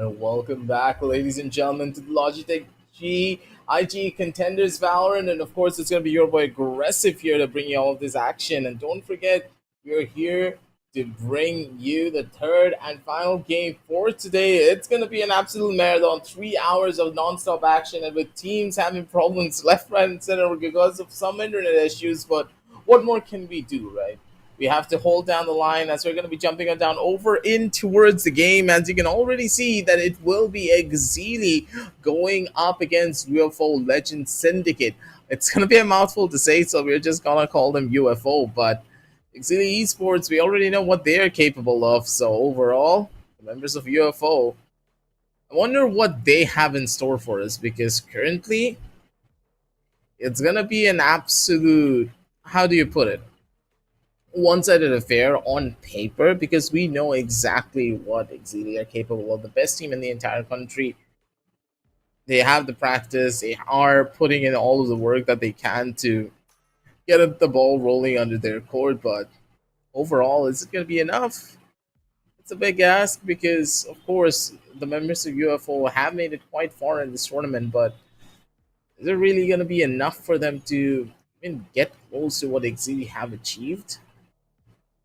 And welcome back, ladies and gentlemen, to the Logitech G IGE Contenders Valorant. And of course, it's going to be your boy Aggressive here to bring you all of this action. And don't forget, we're here to bring you the third and final game for today. It's going to be an absolute marathon, 3 hours of non-stop action, and with teams having problems left, right, and center because of some internet issues. But what more can we do, right? We have to hold down the line as we're going to be jumping on down over in towards the game. As you can already see that it will be EXCEELI going up against UFO Legend Syndicate. It's going to be a mouthful to say, so we're just going to call them UFO. But EXCEELI Esports, we already know what they're capable of. So overall, the members of UFO, I wonder what they have in store for us, because currently it's going to be an absolute, how do you put it, one-sided affair on paper, because we know exactly what EXCEELI are capable of. The best team in the entire country. They have the practice. They are putting in all of the work that they can to get the ball rolling under their court. But overall, is it going to be enough? It's a big ask because, of course, the members of UFO have made it quite far in this tournament. But is it really going to be enough for them to even get close to what EXCEELI have achieved?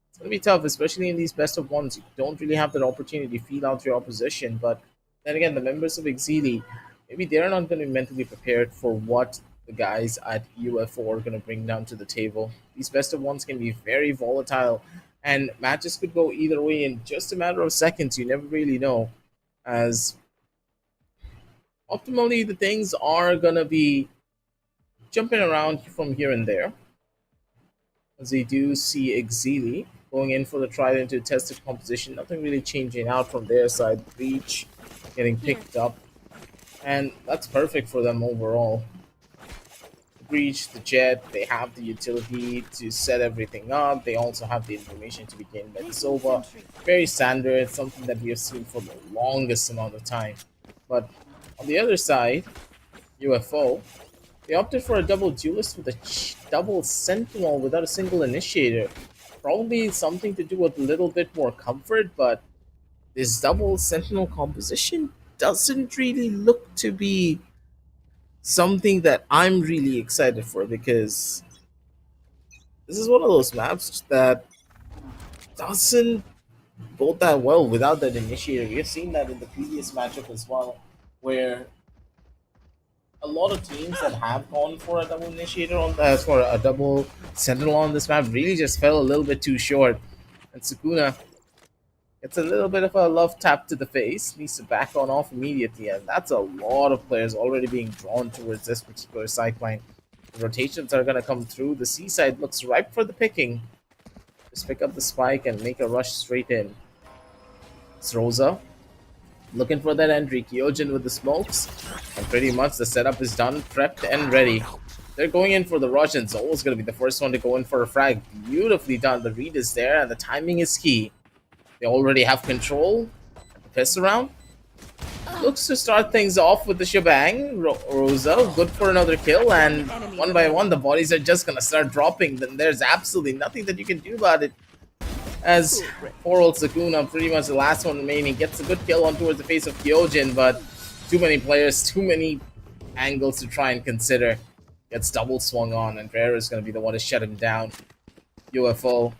It's going to be tough, especially in these best of ones. You don't really have that opportunity to feel out your opposition. But then again, the members of EXCEELI, maybe they're not going to be mentally prepared for what the guys at UFO are going to bring down to the table. These best of ones can be very volatile, and matches could go either way in just a matter of seconds. You never really know. As optimally, the things are going to be jumping around from here and there. As we do see EXCEELI going in for the trident to test the composition. Nothing really changing out from their side. Breach getting picked up. And that's perfect for them overall. Breach, the jet, they have the utility to set everything up. They also have the information to be gained by the Sova. Very standard, something that we have seen for the longest amount of time. But on the other side, UFO, they opted for a double duelist with a double sentinel without a single initiator. Probably something to do with a little bit more comfort, but this double sentinel composition doesn't really look to be something that I'm really excited for, because this is one of those maps that doesn't bode that well without that initiator. We've seen that in the previous matchup as well, where a lot of teams that have gone for a double initiator on for a double sentinel on this map really just fell a little bit too short. And Sukuna, it's a little bit of a love tap to the face, needs to back on off immediately, and that's a lot of players already being drawn towards this particular sideline. The rotations are going to come through. The C side looks ripe for the picking. Just pick up the spike and make a rush straight in. It's Rosa looking for that entry. Kyojin with the smokes, and pretty much the setup is done, prepped and ready. They're going in for the rush, and Zolo's going to be the first one to go in for a frag. Beautifully done. The read is there, and the timing is key. They already have control. The piss around looks to start things off with the shebang. Rosa, good for another kill, and one by one, the bodies are just going to start dropping. Then there's absolutely nothing that you can do about it. As poor old Sukuna, pretty much the last one remaining, gets a good kill on towards the face of Kyojin, but too many players, too many angles to try and consider. Gets double swung on, and Rare is going to be the one to shut him down. UFO,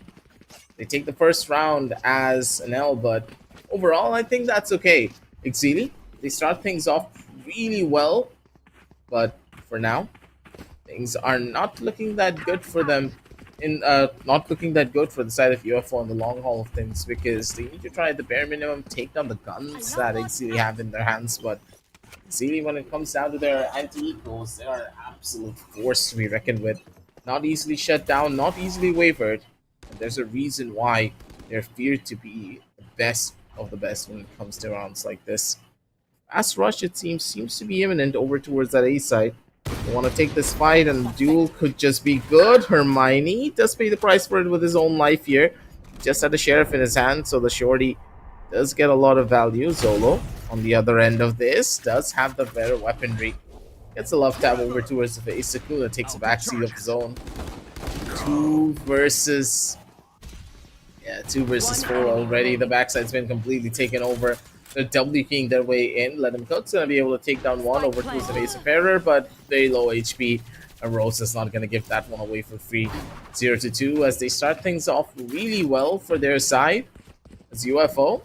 they take the first round as an L, but overall, I think that's okay. EXCEELI, they start things off really well, but for now, things are not looking that good for them. Not looking that good for the side of UFO on the long haul of things, because they need to try at the bare minimum take down the guns that EXCEELI have in their hands. But EXCEELI, when it comes down to their anti-ecos, they are an absolute force to be reckoned with. Not easily shut down, not easily wavered. And there's a reason why they're feared to be the best of the best when it comes to rounds like this. Fast rush, it seems to be imminent over towards that A side. They want to take this fight, and the duel could just be good. Hermione does pay the price for it with his own life here. Just had the sheriff in his hand, so the shorty does get a lot of value. Zolo, on the other end of this, does have the better weaponry. Gets a love tap over towards the face. Sakuna takes a backseat of his own. 2 versus 4 already. The backside's been completely taken over. They're doubly keying their way in. Let him Cook's gonna be able to take down one over towards the base of Error, but very low HP. And Rose is not gonna give that one away for free. 0-2 as they start things off really well for their side. As UFO,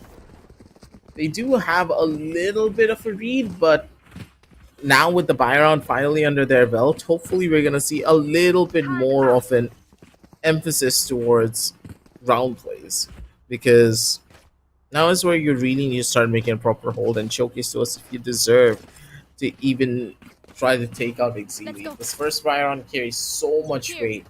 they do have a little bit of a read, but now with the buy round finally under their belt, hopefully we're gonna see a little bit more of an emphasis towards round plays, because now is where you really need to start making a proper hold and showcase to us if you deserve to even try to take out EXCEELI. This first buy round carries so much weight.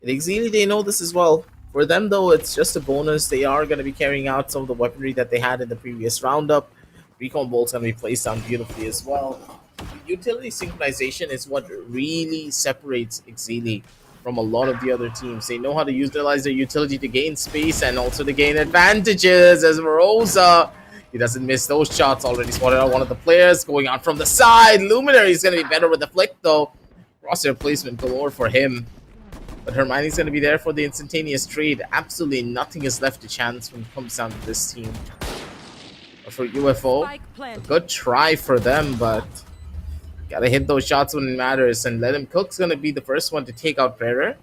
And EXCEELI, they know this as well. For them, though, it's just a bonus. They are going to be carrying out some of the weaponry that they had in the previous roundup. Recon bolt's going to be placed down beautifully as well. Utility synchronization is what really separates EXCEELI from a lot of the other teams. They know how to utilize their utility to gain space and also to gain advantages. As Rosa, he doesn't miss those shots. Already spotted out one of the players going out from the side. Luminary is going to be better with the flick, though. Crosshair placement galore for him. But Hermione's going to be there for the instantaneous trade. Absolutely nothing is left to chance when it comes down to this team. But for UFO, a good try for them, but gotta hit those shots when it matters. And Let Him Cook's going to be the first one to take out Predator.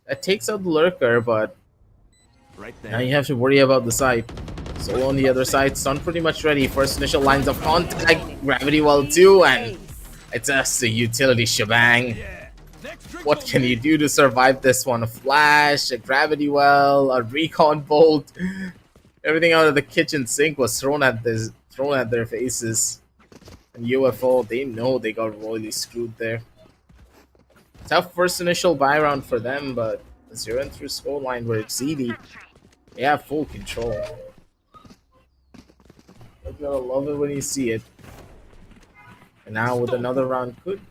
That takes out the Lurker, but now you have to worry about the side. Solo on the other side, stun pretty much ready. First initial lines of contact, Gravity Well too, and it's just a utility shebang. What can you do to survive this one? A flash, a Gravity Well, a Recon Bolt. Everything out of the kitchen sink was thrown at their faces. And UFO, they know they got royally screwed there. Tough first initial buy round for them, but the 0-3 scoreline where EXCEELI, they have full control. You're gonna love it when you see it. And now with another round could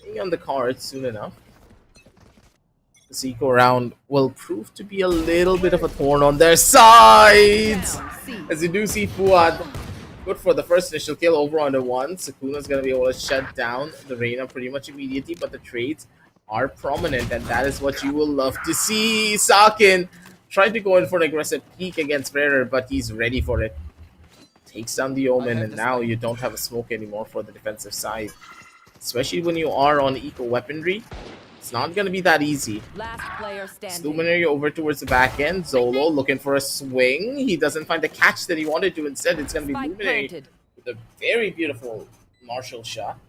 be on the cards soon enough. This eco round will prove to be a little bit of a thorn on their sides. As you do see Fuad, good for the first initial kill over on the one. Sakuna's gonna be able to shut down the Reyna pretty much immediately, but the trades are prominent, and that is what you will love to see. Sakin tried to go in for an aggressive peek against Predator, but he's ready for it. Takes down the Omen, and now you don't have a smoke anymore for the defensive side. Especially when you are on eco weaponry, it's not going to be that easy. Last player standing. Luminary over towards the back end. Zolo looking for a swing. He doesn't find the catch that he wanted to. Instead, it's going to be Luminary with a very beautiful Marshall shot.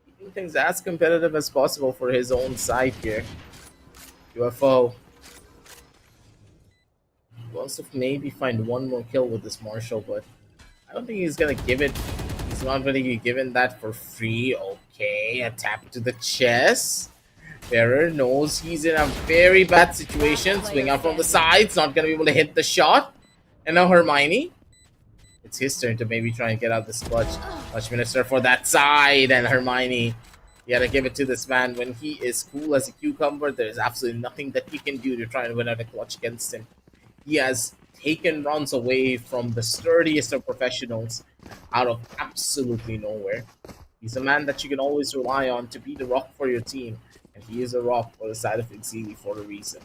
Keeping things as competitive as possible for his own side here. UFO wants to maybe find one more kill with this Marshall, but I don't think he's going to give it. He's not going to be given that for free. Okay, a tap to the chest. Bearer knows he's in a very bad situation. Swing out from the sides, not going to be able to hit the shot. And now Hermione. It's his turn to maybe try and get out this clutch. Clutch Minister for that side, and Hermione. You gotta give it to this man. When he is cool as a cucumber, there's absolutely nothing that you can do to try and win out a clutch against him. He has taken rounds away from the sturdiest of professionals out of absolutely nowhere. He's a man that you can always rely on to be the rock for your team, and he is a rock for the side of EXCEELI for a reason.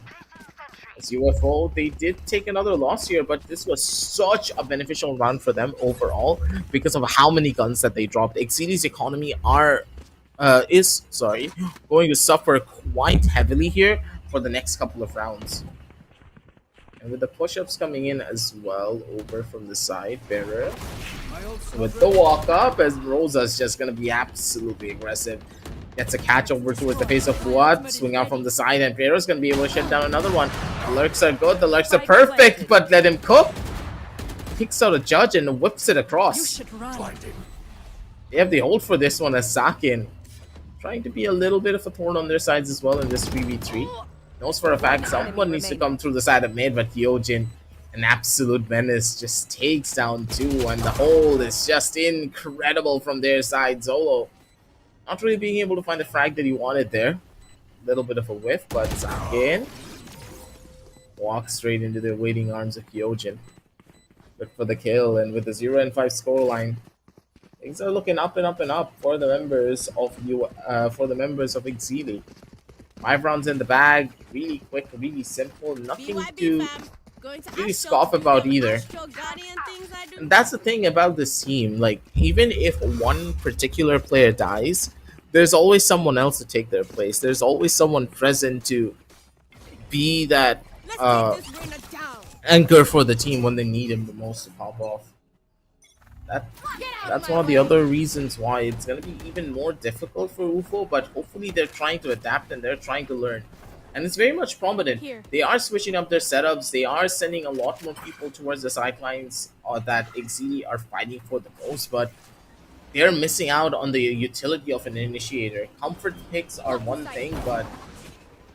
As UFO, they did take another loss here, but this was such a beneficial round for them overall because of how many guns that they dropped. EXCEELI's economy is going to suffer quite heavily here for the next couple of rounds. And with the push-ups coming in as well over from the side, Bearer with the walk up, as Rosa's just going to be absolutely aggressive. Gets a catch over towards the face of Fuad, swing out from the side, and Bearer's going to be able to shut down another one. The lurks are good, the lurks are perfect, but Let Him Cook. Picks out a judge and whips it across. They have the hold for this one as Sakin trying to be a little bit of a thorn on their sides as well in this 3v3. Knows for a fact someone needs to come through the side of mid, but Hyojin, an absolute menace, just takes down two, and the hold is just incredible from their side. Zolo not really being able to find the frag that he wanted there. A little bit of a whiff, but Sakin walks straight into the waiting arms of Hyojin. Good for the kill, and with the 0-5 scoreline, things are looking up and up and up for the members of EXCEELI. 5 rounds in the bag, really quick, really simple, nothing to really scoff about either. And that's the thing about this team. Like, even if one particular player dies, there's always someone else to take their place. There's always someone present to be that anchor for the team when they need him the most to pop off. That that's one of the other reasons why it's gonna be even more difficult for UFO, but hopefully they're trying to adapt and they're trying to learn. And it's very much prominent. They are switching up their setups, they are sending a lot more people towards the sidelines that EXCEELI are fighting for the most, but they're missing out on the utility of an initiator. Comfort picks are one thing, but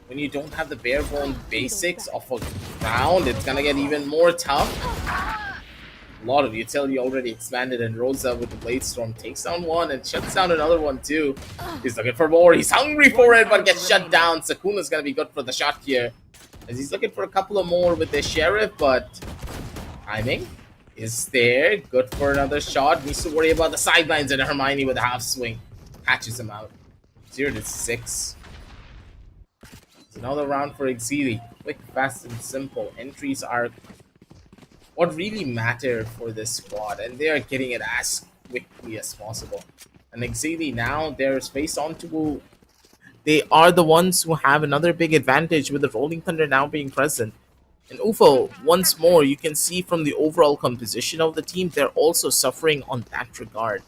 when you don't have the bare bone basics of a round, it's gonna get even more tough. A lot of utility already expanded, and Rosa with the Blade Storm takes down one and shuts down another one too. He's looking for more, he's hungry for it, but gets shut down. Sakuna's gonna be good for the shot here, as he's looking for a couple of more with the Sheriff, but timing is there. Good for another shot. Needs to worry about the sidelines, and Hermione with a half swing catches him out. 0-6. It's another round for EXCEELI. Quick, fast, and simple. Entries are what really matter for this squad, and they are getting it as quickly as possible. And EXCEELI now, they're spaced onto. They are the ones who have another big advantage with the Rolling Thunder now being present. And UFO, once more, you can see from the overall composition of the team, they're also suffering on that regard.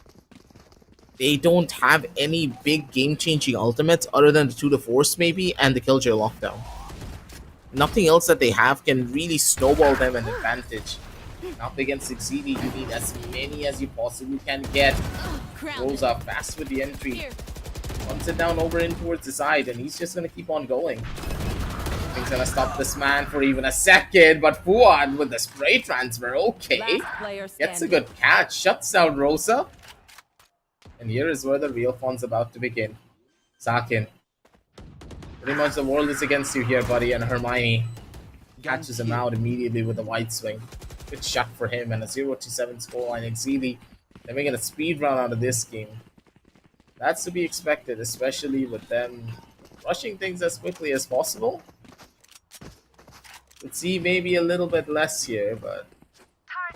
They don't have any big game-changing ultimates other than the 2 to Force maybe and the Killjoy Lockdown. Nothing else that they have can really snowball them an advantage. Up against EXCEELI, you need as many as you possibly can get. Rolls up fast with the entry. Runs it down over in towards the side, and he's just going to keep on going. Nothing's going to stop this man for even a second, but Fuad with the spray transfer, okay. Gets a good catch, shuts down Rosa. And here is where the real fun's about to begin. Sakin. Pretty much the world is against you here, buddy, and Hermione catches him out immediately with a wide swing. Good shot for him, and a 0-7 scoreline. EXCEELI, they're making a speed run out of this game. That's to be expected, especially with them rushing things as quickly as possible. Let's see maybe a little bit less here, but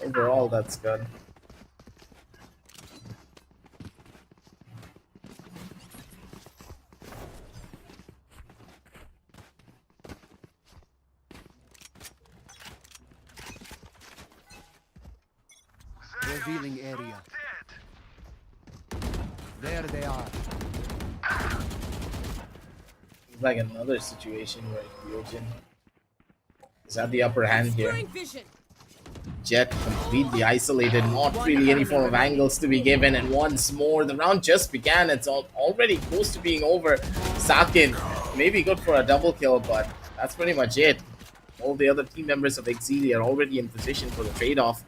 overall that's good. Revealing area. There they are. It's like another situation where Kyojin is at the upper hand here. Jet completely isolated, not really any form of angles to be given, and once more the round just began. It's already close to being over. Sakin maybe good for a double kill, but that's pretty much it. All the other team members of EXCEELI are already in position for the trade-off.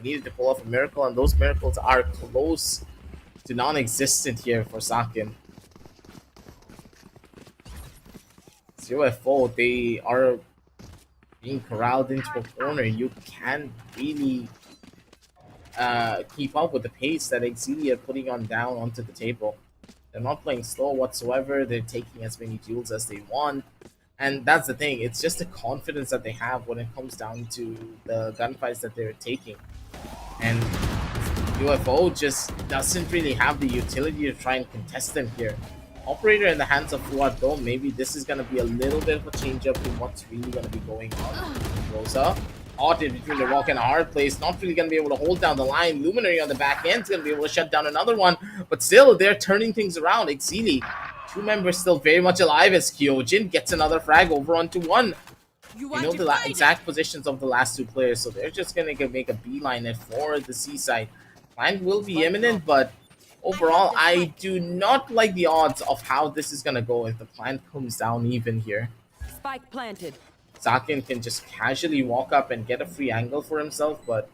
He needed to pull off a miracle, and those miracles are close to non-existent here for Sakin. UFO, they are being corralled into a corner. You can't really keep up with the pace that EXCEELI are putting on down onto the table. They're not playing slow whatsoever. They're taking as many duels as they want. And that's the thing. It's just the confidence that they have when it comes down to the gunfights that they're taking. And UFO just doesn't really have the utility to try and contest them here. Operator in the hands of Fuad though, maybe this is going to be a little bit of a change up in what's really going to be going on. Rosa, caught in between the rock and a hard place, not really going to be able to hold down the line. Luminary on the back end is going to be able to shut down another one, but still, they're turning things around. EXCEELI, 2 members still very much alive as Kyojin gets another frag over onto 1. You know the exact positions of the last 2 players, so they're just going to make a beeline for the seaside. Plant will be imminent, but overall, I do not like the odds of how this is going to go if the plant comes down even here. Spike planted. Sakin can just casually walk up and get a free angle for himself, but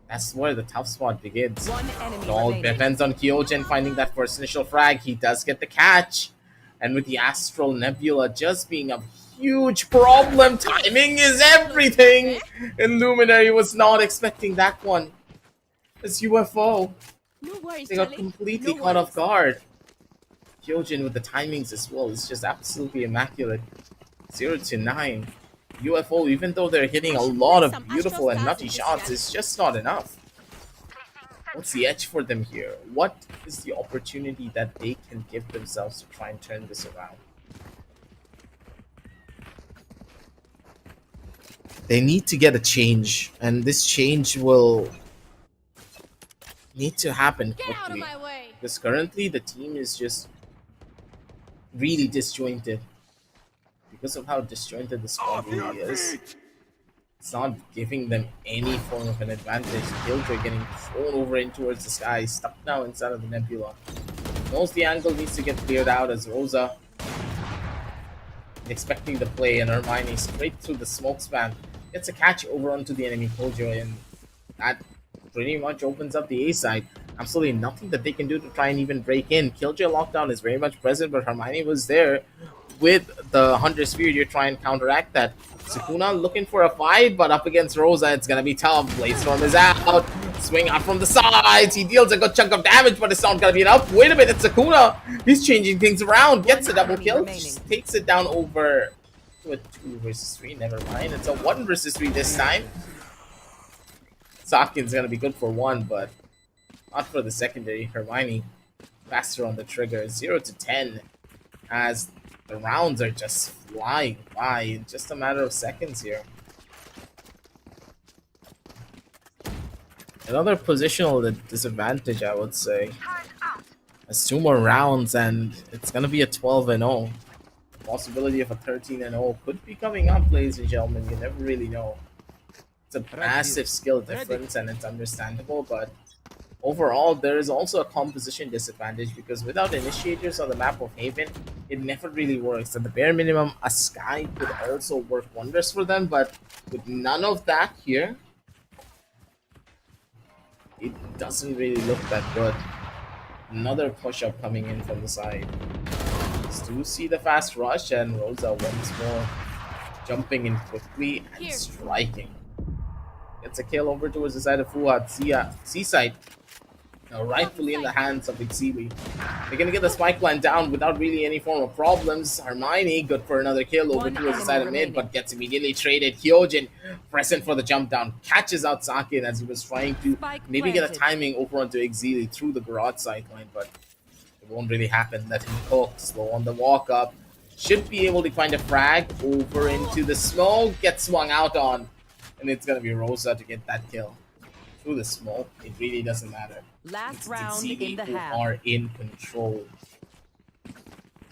that's where the tough spot begins. It all depends on Kyojin finding that first initial frag. He does get the catch, and with the Astral Nebula just being a huge problem, timing is everything, and Luminary was not expecting that one. It's UFO. No worries, They got completely caught off guard. Kyojin with the timings as well is just absolutely immaculate. 0-9. UFO, even though they're hitting a lot of beautiful and nutty shots, is just not enough. What's the edge for them here? What is the opportunity that they can give themselves to try and turn this around? They need to get a change, and this change will need to happen quickly. Because currently the team is just really disjointed. Because of how disjointed the squad really is, it's not giving them any form of an advantage. Killjoy getting thrown over in towards the sky, stuck now inside of the nebula. Knows the angle needs to get cleared out as Rosa expecting the play, and Hermione straight through the smoke span gets a catch over onto the enemy Killjoy, and that pretty much opens up the A side. Absolutely nothing that they can do to try and even break in. Killjoy lockdown is very much present, but Hermione was there with the Hunter Spirit to try and counteract that. Sukuna looking for a fight, but up against Rosa, it's gonna be tough. Bladestorm is out. Swing out from the sides. He deals a good chunk of damage, but it's not gonna be enough. Wait a minute, Sukuna. He's changing things around. Gets a double kill. Just takes it down over to a 2 versus 3. Never mind. It's a 1 versus 3 this time. Sakin's gonna be good for 1, but not for the secondary. Hermione faster on the trigger. 0 to 10 as the rounds are just flying by in just a matter of seconds here. Another positional disadvantage, I would say. It's 2 more rounds and it's gonna be a 12-0. The possibility of a 13-0 could be coming up, ladies and gentlemen. You never really know. It's a massive skill difference and it's understandable, but overall, there is also a composition disadvantage because without initiators on the map of Haven, it never really works. At the bare minimum, a Sky could also work wonders for them, but with none of that here, it doesn't really look that good. Another push-up coming in from the side. Do see the fast rush, and Rosa once more jumping in quickly and striking. Gets a kill over towards the side of Fuad Seaside. Now rightfully in the hands of EXCEELI. They're gonna get the spike plant down without really any form of problems. Hermione good for another kill over towards the side of mid, but gets immediately traded. Hyojin present for the jump down, catches out Sakin as he was trying to maybe get a timing over onto EXCEELI through the garage sideline, but it won't really happen. Let him cook, slow on the walk up. Should be able to find a frag over into the smoke, get swung out on, and it's gonna be Rosa to get that kill. Through the smoke, it really doesn't matter. Last round in the half. Are in control.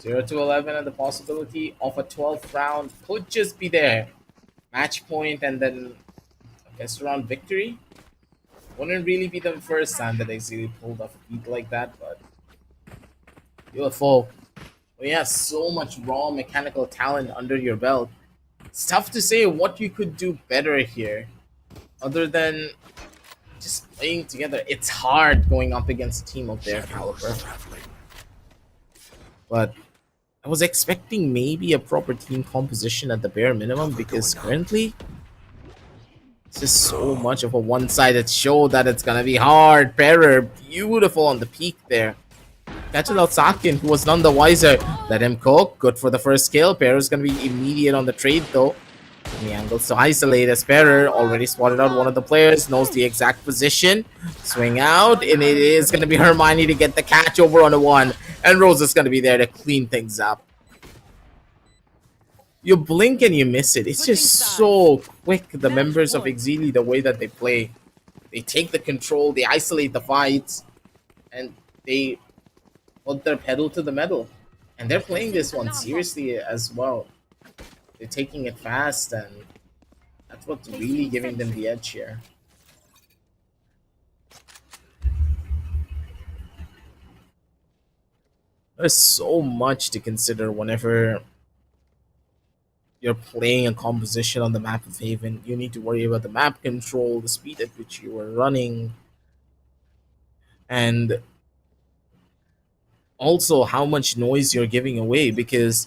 0 to 11, and the possibility of a 12th round could just be there. Match point, and then I guess around victory. Wouldn't really be the first time that EXCEELI pulled off a beat like that, but UFO, when you have so much raw mechanical talent under your belt, it's tough to say what you could do better here, other than just playing together. It's hard going up against a team of their caliber. But I was expecting maybe a proper team composition at the bare minimum, because currently it's just so much of a one-sided show that it's gonna be hard. Perrer, beautiful on the peak there. Catches out Sakin, who was none the wiser. Let him cook. Good for the first kill. Perrer's gonna be immediate on the trade though. The angles to isolate as Perrer already spotted out one of the players, knows the exact position. Swing out, and it is going to be Hermione to get the catch over on the 1, and Rosa's going to be there to clean things up. You blink and you miss it. It's just so quick, the members of EXCEELI, the way that they play. They take the control, they isolate the fights, and they put their pedal to the metal. And they're playing this one seriously as well. They're taking it fast, and that's what's really giving them the edge here. There's so much to consider whenever you're playing a composition on the map of Haven. You need to worry about the map control, the speed at which you are running, and also how much noise you're giving away, because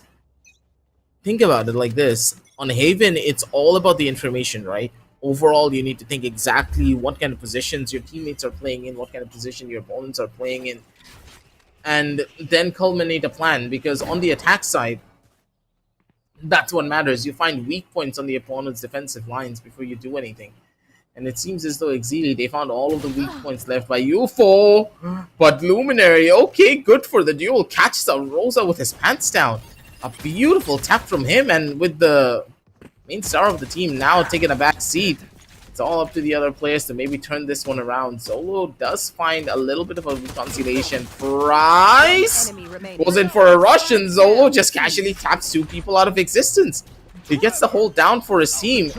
think about it like this. On Haven, it's all about the information, right? Overall, you need to think exactly what kind of positions your teammates are playing in, what kind of position your opponents are playing in, and then culminate a plan. Because on the attack side, That's what matters. You find weak points on the opponent's defensive lines before you do anything. And it seems as though EXCEELI, they found all of the weak points left by UFO. But Luminary, okay, good for the duel. Catches out Rosa with his pants down. A beautiful tap from him, and with the main star of the team now taking a back seat. It's all up to the other players to maybe turn this one around. Solo does find a little bit of a reconciliation. Price goes in for a rush, and Zolo just casually taps two people out of existence. He gets the hold down for his team.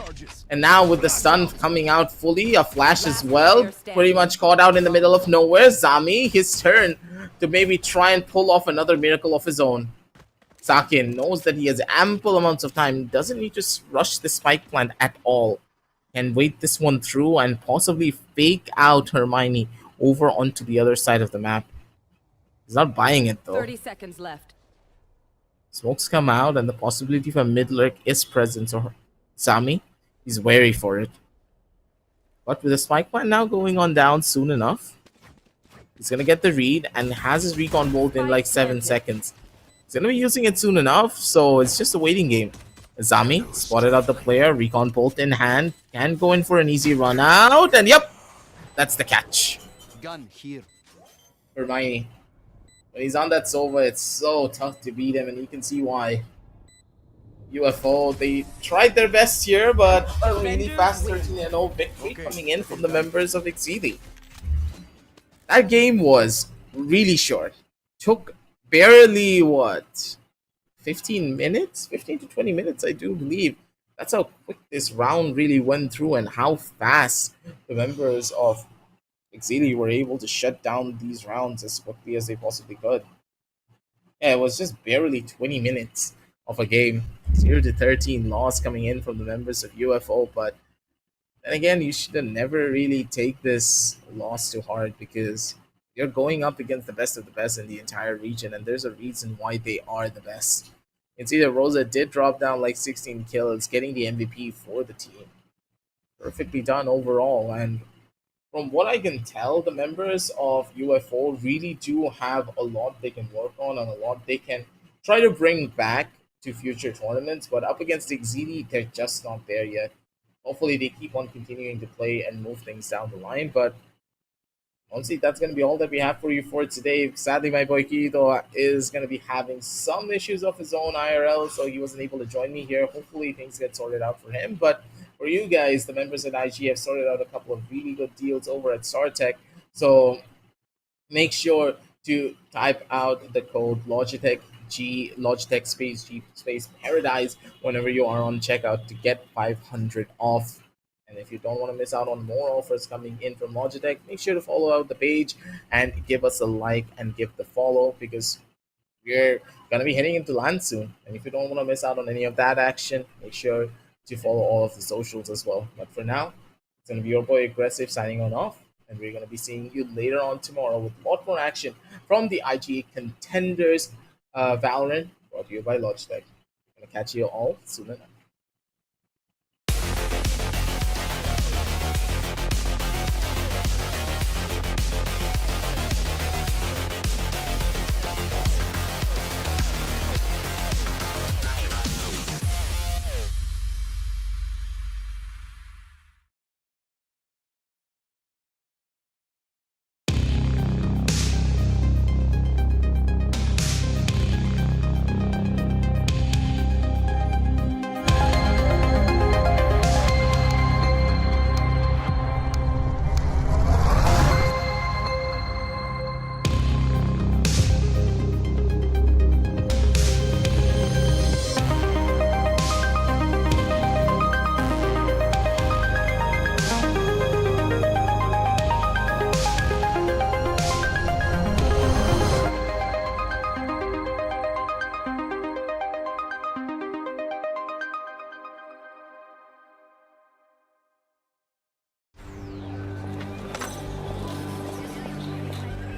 And now with the stun coming out fully, a flash as well, pretty much caught out in the middle of nowhere. Zami, his turn to maybe try and pull off another miracle of his own. Sakin knows that he has ample amounts of time, doesn't need to rush the spike plant at all, and wait this one through and possibly fake out Hermione over onto the other side of the map. He's not buying it though. 30 seconds left. Smokes come out and the possibility of a mid lurk is present, so Sami, he's wary for it. But with the spike plant now going on down soon enough, he's gonna get the read and has his recon bolt in like 7 seconds. He's gonna be using it soon enough, so it's just a waiting game. Zami spotted out the player, recon bolt in hand, can go in for an easy run out, and yep, that's the catch. Gun here. Hermione, when he's on that Sova, it's so tough to beat him, and you can see why. UFO, they tried their best here, but a really fast 13-0 victory coming in from the members of EXCEELI. That game was really short. Took barely, what, 15 minutes? 15 to 20 minutes, I do believe. That's how quick this round really went through and how fast the members of EXCEELI were able to shut down these rounds as quickly as they possibly could. Yeah, it was just barely 20 minutes of a game. 0-13 loss coming in from the members of UFO, but then again, you should never really take this loss too hard because you're going up against the best of the best in the entire region, and there's a reason why they are the best. It's either Rosa did drop down like 16 kills, getting the MVP for the team. Perfectly done overall, and from what I can tell, the members of UFO really do have a lot they can work on and a lot they can try to bring back to future tournaments, but up against EXCEELI, they're just not there yet. Hopefully they keep on continuing to play and move things down the line, but honestly, that's going to be all that we have for you for today. Sadly, my boy Kirito is going to be having some issues of his own IRL, so he wasn't able to join me here. Hopefully things get sorted out for him, but for you guys, the members at IG have sorted out a couple of really good deals over at StarTech, so make sure to type out the code Logitech G, Logitech space G space Paradise whenever you are on checkout to get 500 off. And if you don't want to miss out on more offers coming in from Logitech, make sure to follow out the page and give us a like and give the follow because we're going to be heading into LAN soon. And if you don't want to miss out on any of that action, make sure to follow all of the socials as well. But for now, it's going to be your boy Aggressive signing on off. And we're going to be seeing you later on tomorrow with a lot more action from the IGE Contenders Valorant, brought to you by Logitech. I'm going to catch you all soon enough.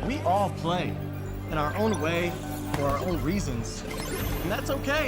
We all play in our own way for our own reasons, and that's okay.